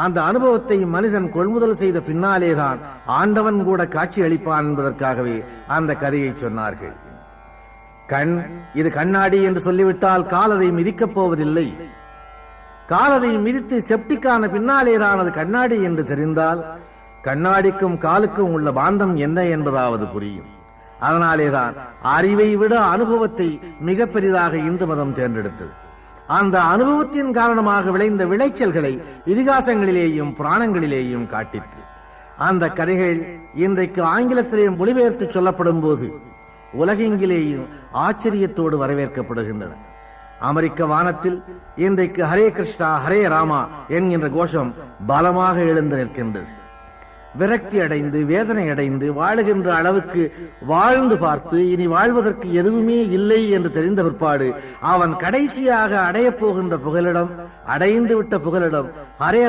அந்த அனுபவத்தை மனிதன் கொள்முதல் செய்த பின்னாலேதான் ஆண்டவன் கூட காட்சி அளிப்பான் என்பதற்காகவே அந்த கதையை சொன்னார்கள். கண் இது கண்ணாடி என்று சொல்லிவிட்டால் கால் அதை மிதிக்கப் போவதில்லை. காலதை மிதித்து செப்டிக்கான பின்னாலேதான் அது கண்ணாடி என்று தெரிந்தால் கண்ணாடிக்கும் காலுக்கும் உள்ள பாந்தம் என்ன என்பதாவது புரியும். அதனாலேதான் அறிவை விட அனுபவத்தை மிக பெரிதாக இந்து மதம் தேர்ந்தெடுத்தது. அந்த அனுபவத்தின் காரணமாக விளைந்த விளைச்சல்களை இதிகாசங்களிலேயும் புராணங்களிலேயும் காட்டிற்று. அந்த கதைகள் இன்றைக்கு ஆங்கிலத்திலேயும் மொழிபெயர்த்து சொல்லப்படும் போது உலகெங்கிலேயும் ஆச்சரியத்தோடு வரவேற்கப்படுகின்றன. அமெரிக்க வானத்தில் இன்றைக்கு ஹரே கிருஷ்ணா ஹரே ராமா என்கின்ற கோஷம் பலமாக எழுந்து நிற்கின்றது. விரக்தி அடைந்து வேதனை அடைந்து வாழுகின்ற அளவுக்கு வாழ்ந்து பார்த்து இனி வாழ்வதற்கு எதுவுமே இல்லை என்று தெரிந்த பிற்பாடு அவன் கடைசியாக அடையப் போகின்ற புகலிடம், அடைந்து விட்ட புகலிடம் ஹரே